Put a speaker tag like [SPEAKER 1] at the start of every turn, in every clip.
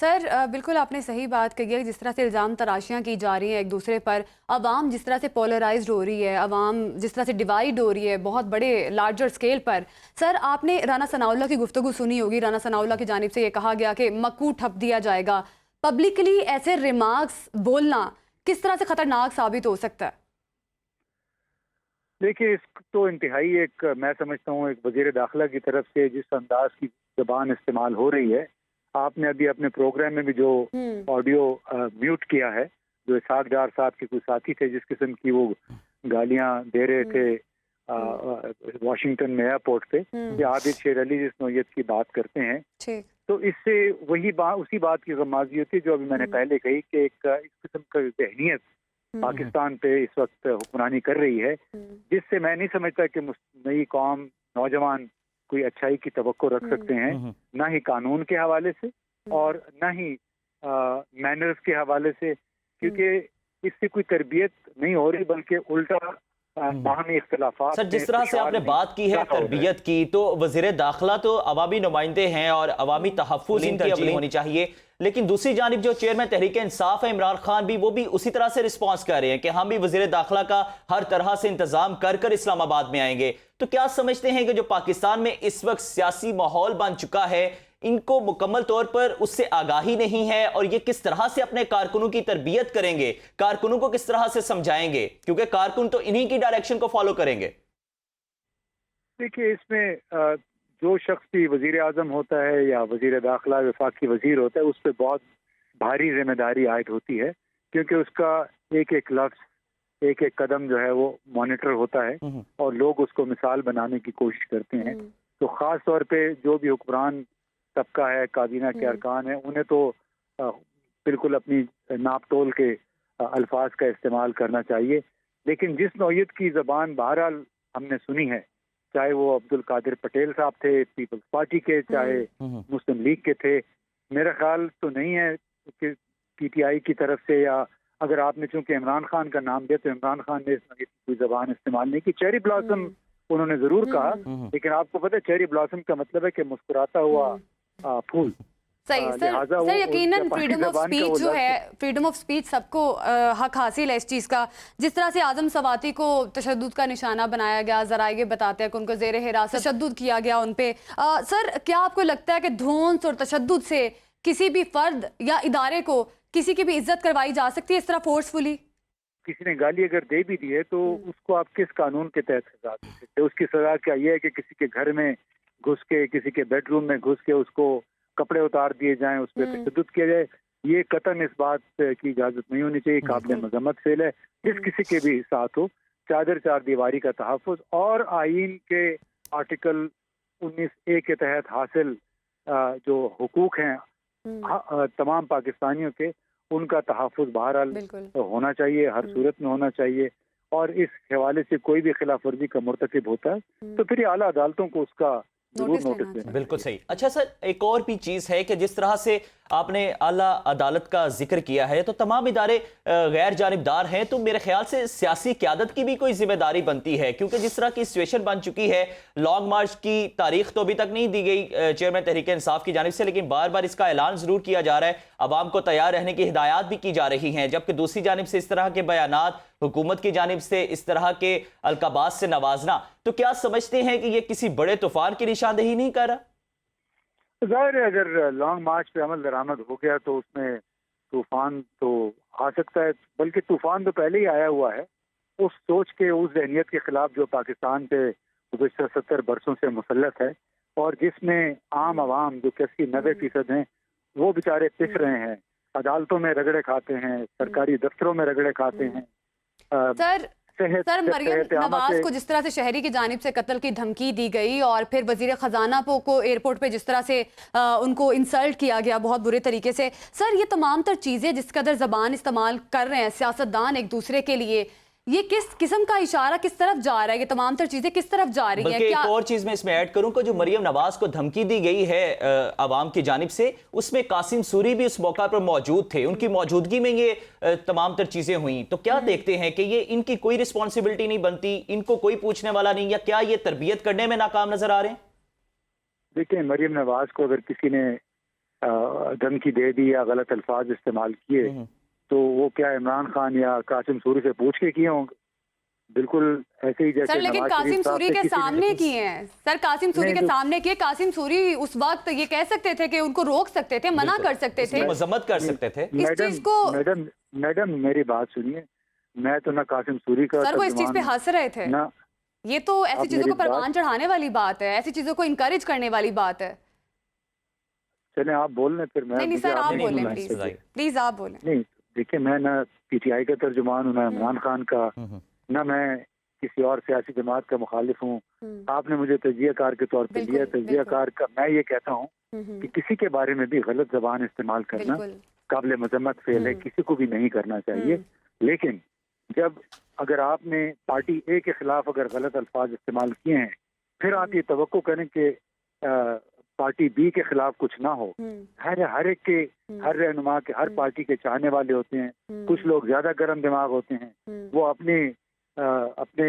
[SPEAKER 1] سر بالکل آپ نے صحیح بات کہی ہے. جس طرح سے الزام تراشیاں کی جا رہی ہیں ایک دوسرے پر, عوام جس طرح سے پولرائزڈ ہو رہی ہے, عوام جس طرح سے ڈیوائیڈ ہو رہی ہے بہت بڑے لارجر اسکیل پر. سر آپ نے رانا ثناءاللہ کی گفتگو سنی ہوگی. رانا ثناءاللہ کی جانب سے یہ کہا گیا کہ مکو ٹھپ دیا جائے گا. پبلکلی ایسے ریمارکس بولنا کس طرح سے خطرناک ثابت ہو سکتا ہے؟
[SPEAKER 2] دیکھیے, اس تو انتہائی ایک, میں سمجھتا ہوں ایک وزیر داخلہ کی طرف سے جس انداز کی زبان استعمال ہو رہی ہے. آپ نے ابھی اپنے پروگرام میں بھی جو آڈیو میوٹ کیا ہے, جو اسحاق ڈار صاحب کے کوئی ساتھی تھے جس قسم کی وہ گالیاں دے رہے تھے واشنگٹن میں ایئرپورٹ پہ, کہ عابد شیر علی جس نوعیت کی بات کرتے ہیں, تو اس سے وہی اسی بات کی غمازی ہوتی ہے جو ابھی میں نے پہلے کہی, کہ ایک قسم کا ذہنیت پاکستان پہ اس وقت حکمرانی کر رہی ہے, جس سے میں نہیں سمجھتا کہ نئی قوم, نوجوان کوئی اچھائی کی توقع رکھ سکتے ہیں, نہ ہی قانون کے حوالے سے اور نہ ہی مینرز کے حوالے سے, کیونکہ اس سے کوئی تربیت نہیں ہو رہی بلکہ الٹا باہمی اختلافات.
[SPEAKER 3] سر جس طرح سے آپ نے بات کی ہے تربیت کی, تو وزیر داخلہ تو عوامی نمائندے ہیں اور عوامی تحفظ ان کی عملی ہونی چاہیے, لیکن دوسری جانب جو چیئرمین تحریک انصاف ہے عمران خان بھی, وہ بھی اسی طرح سے رسپانس کر رہے ہیں کہ ہم بھی وزیر داخلہ کا ہر طرح سے انتظام کر کر اسلام آباد میں آئیں گے. تو کیا سمجھتے ہیں کہ جو پاکستان میں اس وقت سیاسی ماحول بن چکا ہے, ان کو مکمل طور پر اس سے آگاہی نہیں ہے, اور یہ کس طرح سے اپنے کارکنوں کی تربیت کریں گے, کارکنوں کو کس طرح سے سمجھائیں گے, کیونکہ کارکن تو انہی کی ڈائریکشن کو فالو کریں گے؟
[SPEAKER 2] دیکھیے, اس میں جو شخص بھی وزیر اعظم ہوتا ہے یا وزیر داخلہ وفاقی وزیر ہوتا ہے, اس پہ بہت بھاری ذمہ داری عائد ہوتی ہے, کیونکہ اس کا ایک ایک لفظ, ایک ایک قدم جو ہے وہ مانیٹر ہوتا ہے, اور لوگ اس کو مثال بنانے کی کوشش کرتے ہیں. تو خاص طور پہ جو بھی حکمران طبقہ ہے, کابینہ کے ارکان ہیں, انہیں تو بالکل اپنی ناپ تول کے الفاظ کا استعمال کرنا چاہیے. لیکن جس نوعیت کی زبان بہرحال ہم نے سنی ہے, چاہے وہ عبد القادر پٹیل صاحب تھے پیپلز پارٹی کے, چاہے مسلم لیگ کے تھے, میرا خیال تو نہیں ہے کہ پی ٹی آئی کی طرف سے, یا اگر آپ نے چونکہ عمران خان کا نام دیا تو عمران خان نے اس نوعیت کی کوئی زبان استعمال نہیں کی. چیری بلاسم انہوں نے ضرور کہا, لیکن آپ کو پتہ ہے چیری بلاسم کا مطلب ہے کہ مسکراتا ہوا پھول.
[SPEAKER 1] صحیح سر یقیناً فریڈم آف سپیچ جو ہے, فریڈم آف سپیچ سب کو حق حاصل ہے اس چیز کا. جس طرح سے اعظم سواتی کو تشدد کا نشانہ بنایا گیا, ذرائع بتاتے ہیں کہ ان کو زیر حراست تشدد کیا گیا ان پہ. سر کیا آپ کو لگتا ہے کہ دھونس اور تشدد سے کسی بھی فرد یا ادارے کو کسی کی بھی عزت کروائی جا سکتی ہے اس طرح فورسفلی؟
[SPEAKER 2] کسی نے گالی اگر دے بھی دی ہے تو اس کو آپ کس قانون کے تحت سزا دے سکتے؟ اس کی سزا کیا یہ ہے کہ کسی کے گھر میں گھس کے, کسی کے بیڈ روم میں گھس کے اس کو کپڑے اتار دیے جائیں, اس پہ تشدد کیا جائے؟ یہ قطعاً اس بات کی اجازت نہیں ہونی چاہیے. قابل مذمت فعل ہے جس کسی کے بھی ساتھ ہو. چار دیواری کا تحفظ اور آئین کے آرٹیکل 19A کے تحت حاصل جو حقوق ہیں تمام پاکستانیوں کے, ان کا تحفظ بہرحال ہونا چاہیے, ہر صورت میں ہونا چاہیے. اور اس حوالے سے کوئی بھی خلاف ورزی کا مرتکب ہوتا ہے تو پھر یہ اعلیٰ عدالتوں کو اس کا ضرور نوٹس دینا.
[SPEAKER 3] بالکل صحیح. اچھا سر, ایک اور بھی چیز ہے کہ جس طرح سے آپ نے اعلیٰ عدالت کا ذکر کیا ہے, تو تمام ادارے غیر جانبدار ہیں, تو میرے خیال سے سیاسی قیادت کی بھی کوئی ذمہ داری بنتی ہے, کیونکہ جس طرح کی سچویشن بن چکی ہے, لانگ مارچ کی تاریخ تو ابھی تک نہیں دی گئی چیئرمین تحریک انصاف کی جانب سے, لیکن بار بار اس کا اعلان ضرور کیا جا رہا ہے, عوام کو تیار رہنے کی ہدایات بھی کی جا رہی ہیں, جبکہ دوسری جانب سے اس طرح کے بیانات حکومت کی جانب سے اس طرح کے القابات سے نوازنا, تو کیا سمجھتے ہیں کہ یہ کسی بڑے طوفان کی نشاندہی نہیں کر رہا؟
[SPEAKER 2] ظاہر ہے اگر لانگ مارچ پہ عمل درآمد ہو گیا تو اس میں طوفان تو آ سکتا ہے, بلکہ طوفان تو پہلے ہی آیا ہوا ہے. اس سوچ کے, اس ذہنیت کے خلاف جو پاکستان پہ گزشتہ 70 برسوں سے مسلط ہے, اور جس میں عام عوام جو کہ 80-90% ہیں وہ بیچارے پس رہے ہیں, عدالتوں میں رگڑے کھاتے ہیں, سرکاری دفتروں میں رگڑے کھاتے ہیں.
[SPEAKER 1] سر مریم نواز کو جس طرح سے شہری کی جانب سے قتل کی دھمکی دی گئی, اور پھر وزیر خزانہ کو ایئرپورٹ پہ جس طرح سے ان کو انسلٹ کیا گیا بہت برے طریقے سے, سر یہ تمام تر چیزیں جس قدر زبان استعمال کر رہے ہیں سیاستدان ایک دوسرے کے لیے, یہ کس قسم کا اشارہ کس طرف جا رہا ہے؟ یہ تمام تر چیزیں کس طرف جا رہی ہیں؟
[SPEAKER 3] بلکہ ایک اور چیز میں اس میں ایڈ کروں کہ جو مریم نواز کو دھمکی دی گئی ہے عوام کی جانب سے, اس میں قاسم سوری بھی اس موقع پر موجود تھے, ان کی موجودگی میں یہ تمام تر چیزیں ہوئیں. تو کیا دیکھتے ہیں کہ یہ ان کی کوئی رسپانسبلٹی نہیں بنتی, ان کو کوئی پوچھنے والا نہیں, یا کیا یہ تربیت کرنے میں ناکام نظر آ رہے ہیں؟
[SPEAKER 2] دیکھیں, مریم نواز کو اگر کسی نے دھمکی دے دی یا غلط الفاظ استعمال کیے تو وہ کیا عمران خان یا قاسم سوری سے پوچھ کے کیے ہوں گے؟ بالکل ایسے ہی جیسے
[SPEAKER 1] سر لیکن
[SPEAKER 2] نواز
[SPEAKER 1] قاسم
[SPEAKER 2] شریف صاحب
[SPEAKER 1] سوری
[SPEAKER 2] سے
[SPEAKER 1] کے
[SPEAKER 2] کسی نے
[SPEAKER 1] سامنے کیے ہیں سر، قاسم سوری کے سامنے کیے. قاسم سوری اس وقت یہ کہہ سکتے تھے کہ ان کو روک سکتے تھے، منع کر سکتے تھے،
[SPEAKER 3] مذمت کر سکتے تھے.
[SPEAKER 1] اس چیز کو
[SPEAKER 2] میڈم میری بات سنیے، میں تو نہ قاسم سوری کا
[SPEAKER 1] سر وہ اس چیز پہ ہنس رہے تھے.
[SPEAKER 2] نہ
[SPEAKER 1] یہ تو ایسی چیزوں کو پروان چڑھانے والی بات ہے، ایسی چیزوں کو انکریج کرنے والی بات ہے.
[SPEAKER 2] چلیں آپ بول لیں پھر.
[SPEAKER 1] نہیں سر آپ بولیں پلیز آپ بولیں.
[SPEAKER 2] نہیں دیکھیں میں نہ پی ٹی آئی کا ترجمان ہوں، نہ عمران خان کا، نہ میں کسی اور سیاسی جماعت کا مخالف ہوں. آپ نے مجھے تجزیہ کار کے طور پہ لیا. تجزیہ کار کا میں یہ کہتا ہوں کہ کسی کے بارے میں بھی غلط زبان استعمال کرنا قابل مذمت فعل ہے، کسی کو بھی نہیں کرنا چاہیے. لیکن جب اگر آپ نے پارٹی اے کے خلاف اگر غلط الفاظ استعمال کیے ہیں، پھر آپ یہ توقع کریں کہ پارٹی بی کے خلاف کچھ نہ ہو. ہر ایک کے، ہر رہنما کے، ہر پارٹی کے چاہنے والے ہوتے ہیں. کچھ لوگ زیادہ گرم دماغ ہوتے ہیں، وہ اپنے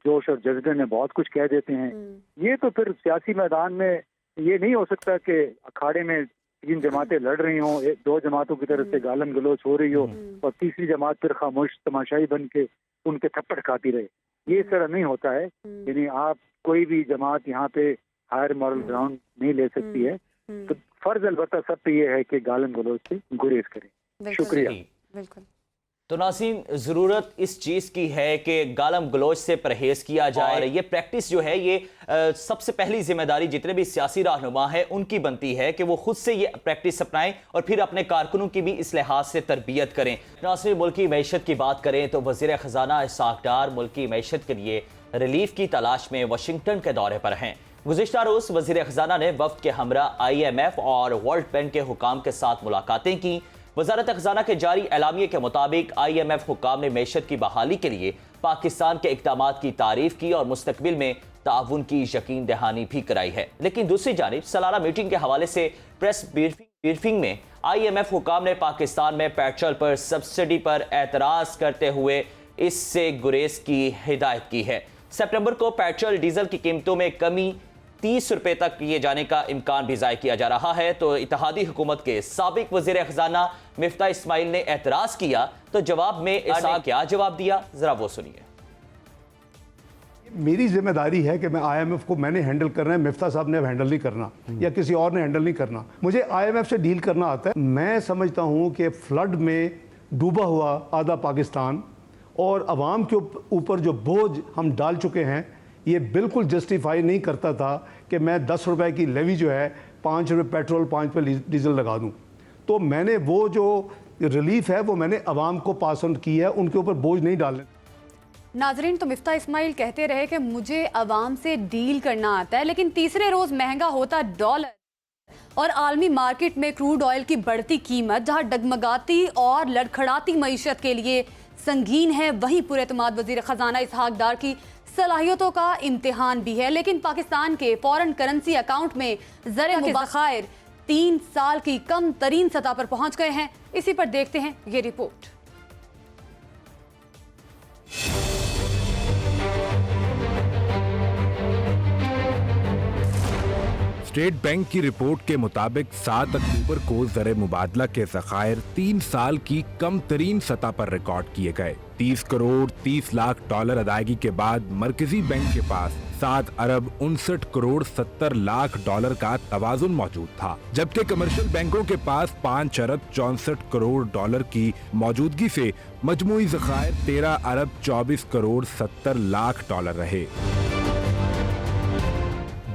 [SPEAKER 2] جوش اور جذبے میں بہت کچھ کہہ دیتے ہیں. یہ تو پھر سیاسی میدان میں یہ نہیں ہو سکتا کہ اکھاڑے میں 3 جماعتیں لڑ رہی ہوں، 2 جماعتوں کی طرف سے گالن گلوچ ہو رہی ہو اور تیسری جماعت پھر خاموش تماشائی بن کے ان کے تھپڑ کھاتی رہے. یہ اس طرح نہیں ہوتا ہے. یعنی آپ کوئی بھی جماعت یہاں پہ ہائر مورل گراؤنڈ نہیں لے سکتی ہے. تو فرض البتہ سب پہ یہ ہے کہ گالن گلوچ سے گریز کریں. شکریہ.
[SPEAKER 1] بالکل.
[SPEAKER 3] تو ناظرین ضرورت اس چیز کی ہے کہ گالم گلوچ سے پرہیز کیا جائے. یہ پریکٹس جو ہے یہ سب سے پہلی ذمہ داری جتنے بھی سیاسی رہنما ہیں ان کی بنتی ہے کہ وہ خود سے یہ پریکٹس اپنائیں اور پھر اپنے کارکنوں کی بھی اس لحاظ سے تربیت کریں. ناظرین ملکی معیشت کی بات کریں تو وزیر خزانہ اسحاق ڈار ملکی معیشت کے لیے ریلیف کی تلاش میں واشنگٹن کے دورے پر ہیں. گزشتہ روز وزیر خزانہ نے وفد کے ہمراہ IMF اور ورلڈ بینک کے حکام کے ساتھ ملاقاتیں کی. وزارت خزانہ کے جاری اعلامیے کے مطابق IMF حکام نے معیشت کی بحالی کے لیے پاکستان کے اقدامات کی تعریف کی اور مستقبل میں تعاون کی یقین دہانی بھی کرائی ہے. لیکن دوسری جانب سالانہ میٹنگ کے حوالے سے پریس بریفنگ میں IMF حکام نے پاکستان میں پیٹرول پر سبسڈی پر اعتراض کرتے ہوئے اس سے گریز کی ہدایت کی ہے. سپٹمبر کو پیٹرول ڈیزل کی قیمتوں میں کمی 30 روپے تک کیے جانے کا امکان بھی ظاہر کیا جا رہا ہے. تو اتحادی حکومت کے سابق وزیر خزانہ مفتاح اسماعیل نے اعتراض کیا تو جواب میں اسحاق کیا جواب دیا، ذرا وہ سنیے.
[SPEAKER 4] میری ذمہ داری ہے کہ میں IMF کو میں نے ہینڈل کرنا ہے، مفتاح صاحب نے ہینڈل نہیں کرنا یا کسی اور نے ہینڈل نہیں کرنا. مجھے IMF سے ڈیل کرنا آتا ہے. میں سمجھتا ہوں کہ فلڈ میں ڈوبا ہوا آدھا پاکستان اور عوام کے اوپر جو بوجھ ہم ڈال چکے ہیں یہ بالکل جسٹیفائی نہیں کرتا تھا کہ میں 10 روپے کی لیوی جو ہے 5 روپے پیٹرول 5 پہ ڈیزل لگا دوں. تو میں نے وہ جو ریلیف ہے وہ میں نے عوام کو پاس آن کی ہے، ان کے اوپر بوجھ نہیں ڈالنے.
[SPEAKER 1] ناظرین تو مفتاح اسماعیل کہتے رہے کہ مجھے عوام سے ڈیل کرنا آتا ہے، لیکن تیسرے روز مہنگا ہوتا ڈالر اور عالمی مارکیٹ میں کروڈ آئل کی بڑھتی قیمت جہاں ڈگمگاتی اور لڑکھڑاتی معیشت کے لیے سنگین ہے، وہیں پر اعتماد وزیر خزانہ اسحاق ڈار کی صلاحیتوں کا امتحان بھی ہے. لیکن پاکستان کے فورن کرنسی اکاؤنٹ میں زر کے ذخائر 3 سال کی کم ترین سطح پر پہنچ گئے ہیں. اسی پر دیکھتے ہیں یہ رپورٹ.
[SPEAKER 5] اسٹیٹ بینک کی رپورٹ کے مطابق 7 اکتوبر کو زر مبادلہ کے ذخائر 3 سال کی کم ترین سطح پر ریکارڈ کیے گئے. 30 کروڑ 30 لاکھ ڈالر ادائیگی کے بعد مرکزی بینک کے پاس 7 ارب 59 کروڑ 70 لاکھ ڈالر کا توازن موجود تھا، جبکہ کمرشل بینکوں کے پاس 5 ارب 64 کروڑ ڈالر کی موجودگی سے مجموعی ذخائر 13 ارب 24 کروڑ 70 لاکھ ڈالر رہے.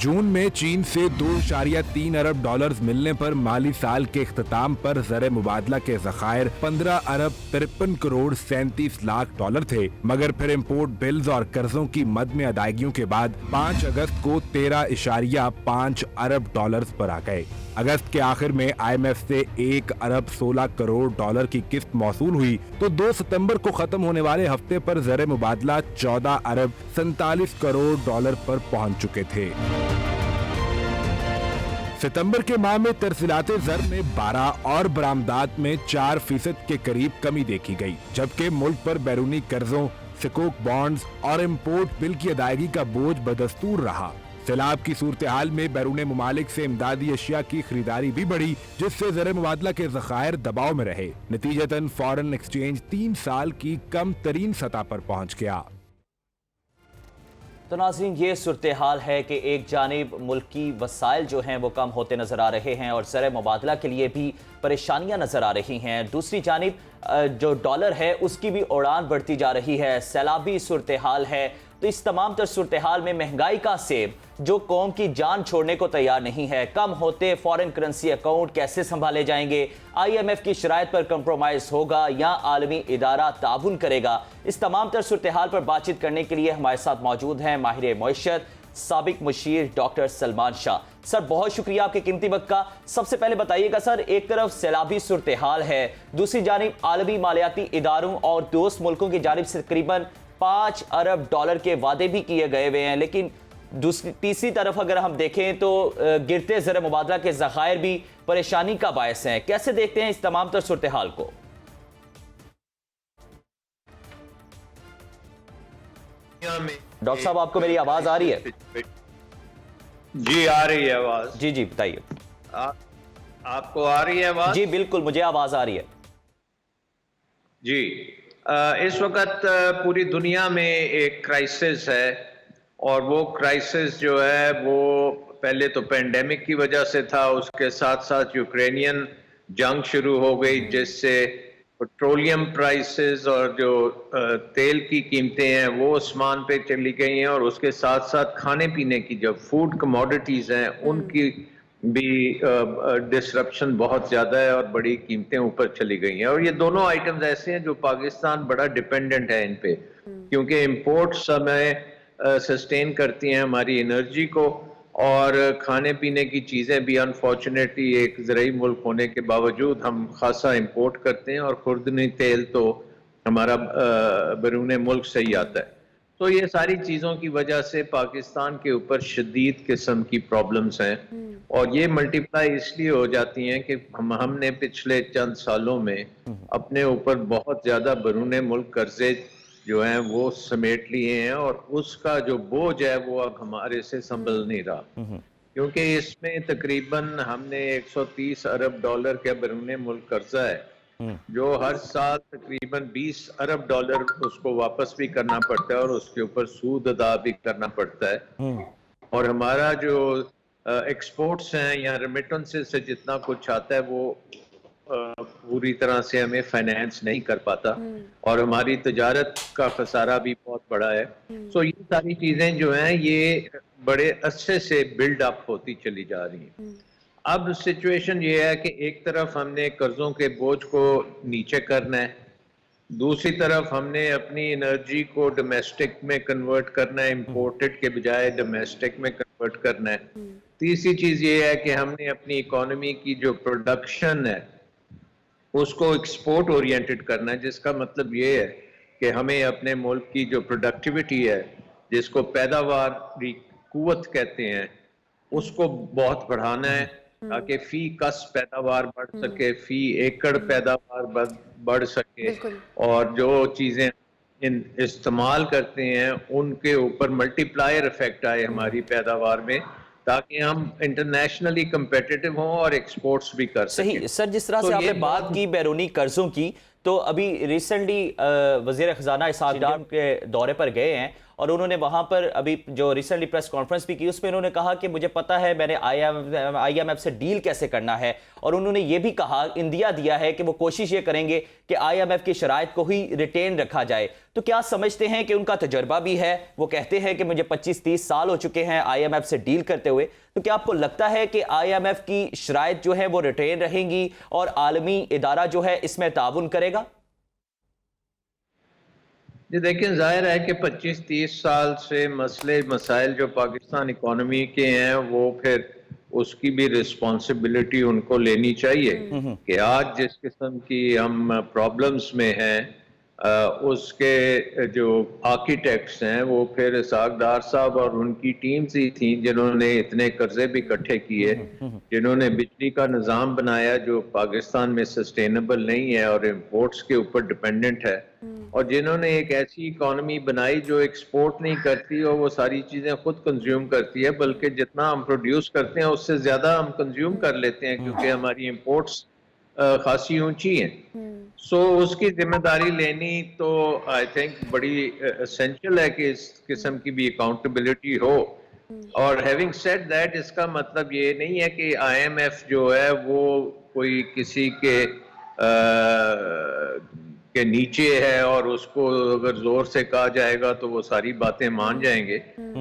[SPEAKER 5] جون میں چین سے 2.3 ارب ڈالرز ملنے پر مالی سال کے اختتام پر زر مبادلہ کے ذخائر 15 ارب 53 کروڑ 37 لاکھ ڈالر تھے، مگر پھر امپورٹ بلز اور قرضوں کی مد میں ادائیگیوں کے بعد 5 اگست کو 13.5 ارب ڈالرز پر آ گئے. اگست کے آخر میں IMF سے 1 ارب 16 کروڑ ڈالر کی قسط موصول ہوئی تو 2 ستمبر کو ختم ہونے والے ہفتے پر زر مبادلہ 14 ارب 47 کروڑ ڈالر پر پہنچ چکے تھے. ستمبر کے ماہ میں ترسیلات زر میں 12 اور برآمدات میں 4% کے قریب کمی دیکھی گئی، جبکہ ملک پر بیرونی قرضوں، سکوک بانڈز اور امپورٹ بل کی ادائیگی کا بوجھ بدستور رہا. سیلاب کی صورتحال میں بیرون ممالک سے امدادی اشیاء کی خریداری بھی بڑھی، جس سے زر مبادلہ کے ذخائر دباؤ میں رہے۔ نتیجتاً فارن ایکسچینج 3 سال کی کم ترین سطح پر پہنچ گیا۔
[SPEAKER 3] تو ناظرین، یہ صورتحال ہے کہ ایک جانب ملکی وسائل جو ہیں وہ کم ہوتے نظر آ رہے ہیں اور زر مبادلہ کے لیے بھی پریشانیاں نظر آ رہی ہیں، دوسری جانب جو ڈالر ہے اس کی بھی اڑان بڑھتی جا رہی ہے، سیلابی صورتحال ہے۔ تو اس تمام تر صورتحال میں مہنگائی کا سیب جو قوم کی جان چھوڑنے کو تیار نہیں ہے، کم ہوتے فارن کرنسی اکاؤنٹ کیسے سنبھالے جائیں گے، آئی ایم ایف کی شرائط پر کمپرومائز ہوگا یا عالمی ادارہ تعاون کرے گا؟ اس تمام تر صورتحال پر بات چیت کرنے کے لیے ہمارے ساتھ موجود ہیں ماہر معیشت سابق مشیر ڈاکٹر سلمان شاہ۔ سر، بہت شکریہ آپ کے قیمتی وقت کا۔ سب سے پہلے بتائیے گا سر، ایک طرف سیلابی صورتحال ہے، دوسری جانب عالمی مالیاتی اداروں اور دوست ملکوں کی جانب سے تقریباً 5 ارب ڈالر کے وعدے بھی کیے گئے ہوئے ہیں، لیکن تیسری طرف اگر ہم دیکھیں تو گرتے زر مبادلہ کے ذخائر بھی پریشانی کا باعث ہیں۔ کیسے دیکھتے ہیں اس تمام تر صورتحال کو؟ ڈاکٹر صاحب، آپ کو میری آواز آ رہی ہے؟
[SPEAKER 6] جی آ رہی ہے آواز۔
[SPEAKER 3] جی جی بتائیے۔
[SPEAKER 6] آپ کو آ رہی ہے آواز؟
[SPEAKER 3] جی بالکل، مجھے آواز آ رہی ہے۔
[SPEAKER 6] جی، اس وقت پوری دنیا میں ایک کرائسس ہے، اور وہ کرائسس جو ہے وہ پہلے تو پینڈیمک کی وجہ سے تھا، اس کے ساتھ ساتھ یوکرینین جنگ شروع ہو گئی، جس سے پیٹرولیم پرائسز اور جو تیل کی قیمتیں ہیں وہ آسمان پہ چلی گئی ہیں، اور اس کے ساتھ ساتھ کھانے پینے کی جو فوڈ کموڈیٹیز ہیں ان کی بھی ڈسرپشن بہت زیادہ ہے اور بڑی قیمتیں اوپر چلی گئی ہیں۔ اور یہ دونوں آئٹمز ایسے ہیں جو پاکستان بڑا ڈیپینڈنٹ ہے ان پہ، کیونکہ امپورٹس ہمیں سسٹین کرتی ہیں ہماری انرجی کو، اور کھانے پینے کی چیزیں بھی انفارچونیٹلی ایک زرعی ملک ہونے کے باوجود ہم خاصا امپورٹ کرتے ہیں، اور خوردنی تیل تو ہمارا بیرون ملک سے ہی آتا ہے۔ تو یہ ساری چیزوں کی وجہ سے پاکستان کے اوپر شدید قسم کی پرابلمز ہیں، اور یہ ملٹیپلائی اس لیے ہو جاتی ہیں کہ ہم نے پچھلے چند سالوں میں اپنے اوپر بہت زیادہ بیرون ملک قرضے جو ہیں وہ سمیٹ لیے ہیں، اور اس کا جو بوجھ ہے وہ اب ہمارے سے سنبھل نہیں رہا، کیونکہ اس میں تقریباً ہم نے 130 ارب ڈالر کا بیرون ملک قرضہ ہے، جو ہر سال تقریباً 20 ارب ڈالر اس کو واپس بھی کرنا پڑتا ہے، اور اس کے اوپر سود ادا بھی کرنا پڑتا ہے، اور ہمارا جو ایکسپورٹس ہیں یا ریمیٹنسز سے جتنا کچھ آتا ہے وہ پوری طرح سے ہمیں فائنینس نہیں کر پاتا، اور ہماری تجارت کا خسارہ بھی بہت بڑا ہے۔ سو یہ ساری چیزیں جو ہیں یہ بڑے عرصے سے بلڈ اپ ہوتی چلی جا رہی ہیں۔ اب سچویشن یہ ہے کہ ایک طرف ہم نے قرضوں کے بوجھ کو نیچے کرنا ہے، دوسری طرف ہم نے اپنی انرجی کو ڈومیسٹک میں کنورٹ کرنا ہے، امپورٹڈ کے بجائے ڈومیسٹک میں کنورٹ کرنا ہے، تیسری چیز یہ ہے کہ ہم نے اپنی اکانومی کی جو پروڈکشن ہے اس کو ایکسپورٹ اورینٹڈ کرنا ہے، جس کا مطلب یہ ہے کہ ہمیں اپنے ملک کی جو پروڈکٹیوٹی ہے، جس کو پیداواری قوت کہتے ہیں، اس کو بہت بڑھانا ہے تاکہ فی کس پیداوار بڑھ سکے، فی ایکڑ پیداوار بڑھ سکے، اور جو چیزیں استعمال کرتے ہیں ان کے اوپر ملٹی پلائر افیکٹ آئے ہماری پیداوار میں، تاکہ ہم انٹرنیشنلی کمپیٹیٹو ہوں اور ایکسپورٹس بھی کر سکیں۔
[SPEAKER 3] صحیح سر، جس طرح سے آپ نے بات کی بیرونی قرضوں کی، تو ابھی ریسنٹلی وزیر خزانہ اسحاق ڈار کے دورے پر گئے ہیں، اور انہوں نے وہاں پر ابھی جو ریسنٹلی پریس کانفرنس بھی کی، اس میں انہوں نے کہا کہ مجھے پتا ہے میں نے آئی ایم ایف سے ڈیل کیسے کرنا ہے، اور انہوں نے یہ بھی کہا، اندیا دیا ہے کہ وہ کوشش یہ کریں گے کہ آئی ایم ایف کی شرائط کو ہی ریٹین رکھا جائے۔ تو کیا سمجھتے ہیں کہ ان کا تجربہ بھی ہے؟ وہ کہتے ہیں کہ مجھے 25-30 سال ہو چکے ہیں آئی ایم ایف سے ڈیل کرتے ہوئے، تو کیا آپ کو لگتا ہے کہ آئی ایم ایف کی شرائط جو ہے وہ ریٹین رہیں گی اور عالمی ادارہ جو ہے اس میں تعاون کرے گا؟
[SPEAKER 6] جی دیکھیں، ظاہر ہے کہ 25-30 سال سے مسائل جو پاکستان اکانومی کے ہیں، وہ پھر اس کی بھی رسپانسبلٹی ان کو لینی چاہیے کہ آج جس قسم کی ہم پرابلمز میں ہیں، اس کے جو آرکیٹیکٹس ہیں وہ پھر اسحاق ڈار صاحب اور ان کی ٹیمز ہی تھیں جنہوں نے اتنے قرضے بھی اکٹھے کیے، جنہوں نے بجلی کا نظام بنایا جو پاکستان میں سسٹینیبل نہیں ہے اور امپورٹس کے اوپر ڈیپینڈنٹ ہے، اور جنہوں نے ایک ایسی اکانومی بنائی جو ایکسپورٹ نہیں کرتی اور وہ ساری چیزیں خود کنزیوم کرتی ہے، بلکہ جتنا ہم پروڈیوس کرتے ہیں اس سے زیادہ ہم کنزیوم کر لیتے ہیں کیونکہ ہماری امپورٹس خاصی اونچی ہیں۔ سو اس کی ذمہ داری لینی تو آئی تھنک بڑی اسینشل ہے کہ اس قسم کی بھی اکاؤنٹیبلٹی ہو۔ اور ہیونگ سیڈ دیٹ، اس کا مطلب یہ نہیں ہے کہ آئی ایم ایف جو ہے وہ کوئی کسی کے نیچے ہے اور اس کو اگر زور سے کہا جائے گا تو وہ ساری باتیں مان جائیں گے۔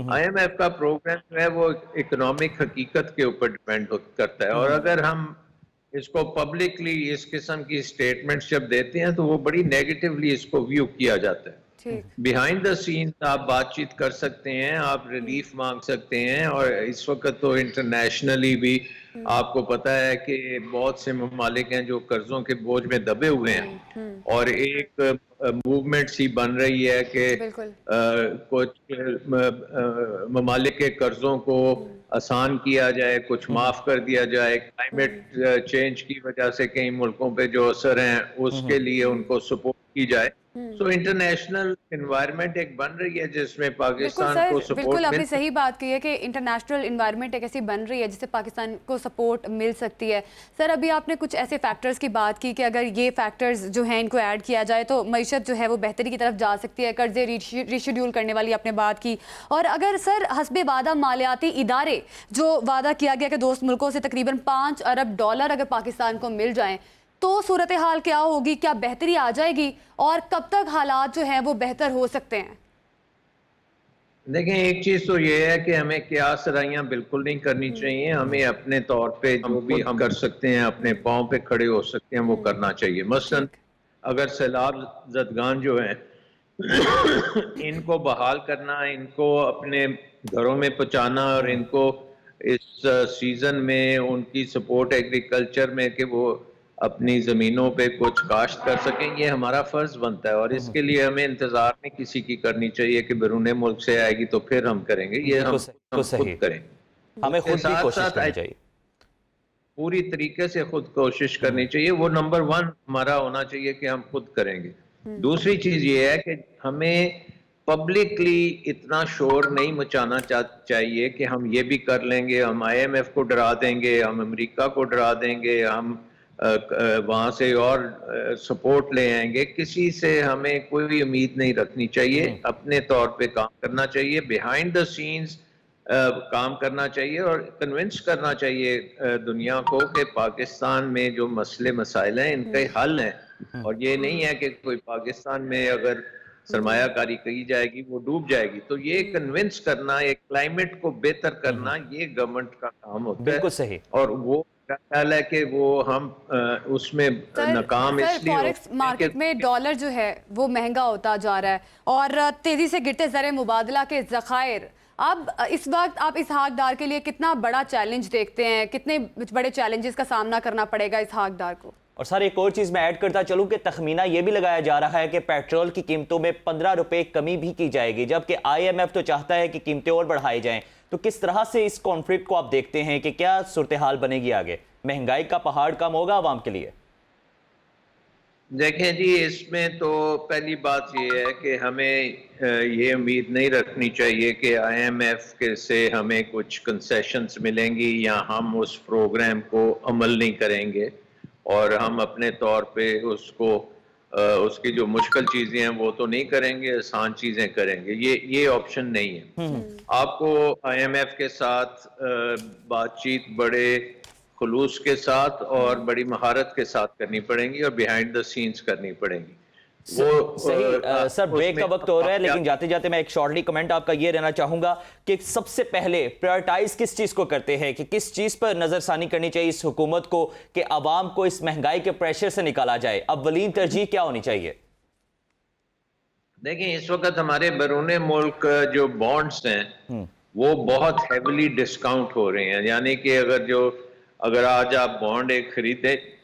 [SPEAKER 6] آئی ایم ایف کا پروگرام جو ہے وہ اکنامک حقیقت کے اوپر ڈیپینڈ کرتا ہے، اور اگر ہم اس کو پبلکلی اس قسم کی سٹیٹمنٹس جب دیتے ہیں تو وہ بڑی نیگیٹیولی اس کو ویو کیا جاتا ہے۔ بیہائنڈ دا سینز آپ بات چیت کر سکتے ہیں، آپ ریلیف مانگ سکتے ہیں، اور اس وقت تو انٹرنیشنلی بھی آپ کو پتا ہے کہ بہت سے ممالک ہیں جو قرضوں کے بوجھ میں دبے ہوئے ہیں، اور ایک موومنٹ سی بن رہی ہے کہ کچھ ممالک کے قرضوں کو آسان کیا جائے، کچھ معاف کر دیا جائے، کلائمیٹ چینج کی وجہ سے کئی ملکوں پہ جو اثر ہیں اس کے لیے ان کو سپورٹ کی جائے۔ سو انٹرنیشنل انوائرمنٹ ایک بن رہی ہے جس میں پاکستان کو سپورٹ
[SPEAKER 1] بالکل آپ نے صحیح بات کی ہے کہ انٹرنیشنل انوائرمنٹ ایک ایسی بن رہی ہے جس سے پاکستان کو سپورٹ مل سکتی ہے۔ سر ابھی آپ نے کچھ ایسے فیکٹرز کی بات کی کہ اگر یہ فیکٹرز جو ہیں ان کو ایڈ کیا جائے تو معیشت جو ہے وہ بہتری کی طرف جا سکتی ہے، قرضے ریشیڈیول کرنے والی آپ نے بات کی، اور اگر سر حسب وعدہ مالیاتی ادارے جو وعدہ کیا گیا کہ دوست ملکوں سے تقریباً 5 ارب ڈالر اگر پاکستان کو مل جائیں تو صورتحال کیا ہوگی؟ کیا بہتری آ جائے گی اور کب تک حالات جو ہیں وہ بہتر ہو سکتے ہیں؟
[SPEAKER 6] دیکھیں ایک چیز تو یہ ہے کہ ہمیں قیاس سرائیاں بالکل نہیں کرنی چاہیے، ہمیں اپنے طور پہ جو بھی ہم کر سکتے ہیں، اپنے پاؤں پہ کھڑے ہو سکتے ہیں، وہ کرنا چاہیے۔ مثلا اگر سیلاب زدگان جو ہیں ان کو بحال کرنا، ان کو اپنے گھروں میں پہنچانا، اور ان کو اس سیزن میں ان کی سپورٹ ایگریکلچر میں کہ وہ اپنی زمینوں پہ کچھ کاشت کر سکیں، یہ ہمارا فرض بنتا ہے، اور اس کے لیے ہمیں انتظار نہیں کسی کی کرنی چاہیے کہ بیرون ملک سے آئے گی تو پھر ہم کریں گے، یہ ہم خود کریں۔
[SPEAKER 3] ہمیں خود بھی کوشش کرنی چاہیے،
[SPEAKER 6] پوری طریقے سے خود کوشش کرنی چاہیے، وہ نمبر 1 ہمارا ہونا چاہیے کہ ہم خود کریں گے۔ دوسری چیز یہ ہے کہ ہمیں پبلکلی اتنا شور نہیں مچانا چاہیے کہ ہم یہ بھی کر لیں گے، ہم آئی ایم ایف کو ڈرا دیں گے، ہم امریکہ کو ڈرا دیں گے، ہم وہاں سے اور سپورٹ لے آئیں گے۔ کسی سے ہمیں کوئی امید نہیں رکھنی چاہیے، اپنے طور پہ کام کرنا چاہیے، بیہائنڈ دا سینز کام کرنا چاہیے، اور کنونس کرنا چاہیے دنیا کو کہ پاکستان میں جو مسئلے مسائل ہیں ان کے حل ہیں، اور یہ نہیں ہے کہ کوئی پاکستان میں اگر سرمایہ کاری کی جائے گی وہ ڈوب جائے گی۔ تو یہ کنونس کرنا، ایک کلائمیٹ کو بہتر کرنا، یہ گورنمنٹ کا کام ہوتا ہے۔
[SPEAKER 3] بالکل صحیح،
[SPEAKER 6] اور وہ خیال ہے کہ وہ ہم اس میں ناکام اس لیے
[SPEAKER 1] فوریکس مارکیٹ میں ڈالر جو ہے وہ مہنگا ہوتا جا رہا ہے اور تیزی سے گرتے زر مبادلہ کے ذخائر، اب اس وقت آپ اسحاق ڈار کے لیے کتنا بڑا چیلنج دیکھتے ہیں؟ کتنے بڑے چیلنجز کا سامنا کرنا پڑے گا اسحاق ڈار کو؟
[SPEAKER 3] اور سر ایک اور چیز میں ایڈ کرتا چلوں کہ تخمینہ یہ بھی لگایا جا رہا ہے کہ پیٹرول کی قیمتوں میں 15 روپے کمی بھی کی جائے گی، جبکہ آئی ایم ایف تو چاہتا ہے کہ قیمتیں اور بڑھائی جائیں۔ تو کس طرح سے اس کانفلکٹ کو آپ دیکھتے ہیں کہ کیا صورتحال بنے گی آگے؟ مہنگائی کا پہاڑ کم ہوگا عوام کے لیے؟
[SPEAKER 6] دیکھیں جی، اس میں تو پہلی بات یہ ہے کہ ہمیں یہ امید نہیں رکھنی چاہیے کہ آئی ایم ایف سے ہمیں کچھ کنسیشنز ملیں گی یا ہم اس پروگرام کو عمل نہیں کریں گے اور ہم اپنے طور پہ اس کی جو مشکل چیزیں ہیں وہ تو نہیں کریں گے، آسان چیزیں کریں گے، یہ آپشن نہیں ہے۔ آپ کو آئی ایم ایف کے ساتھ بات چیت بڑے خلوص کے ساتھ اور بڑی مہارت کے ساتھ کرنی پڑیں گی اور بیہائنڈ دا سینز کرنی پڑیں گی۔
[SPEAKER 3] صحیح سر، بریک کا وقت ہو رہا ہے، لیکن جاتے جاتے میں ایک شارٹلی کمنٹ آپ کا یہ رہنا چاہوں گا کہ سب سے پہلے پرائرٹائز کس چیز کو کرتے ہیں، کہ کس چیز پر نظر ثانی کرنی چاہیے اس حکومت کو کہ عوام کو اس مہنگائی کے پریشر سے نکالا جائے؟ اولین ترجیح کیا ہونی چاہیے؟
[SPEAKER 6] دیکھیں اس وقت ہمارے بیرون ملک جو بانڈز ہیں وہ بہت ہیویلی ڈسکاؤنٹ ہو رہے ہیں، یعنی کہ اگر آج آپ بانڈ ایک خریدیں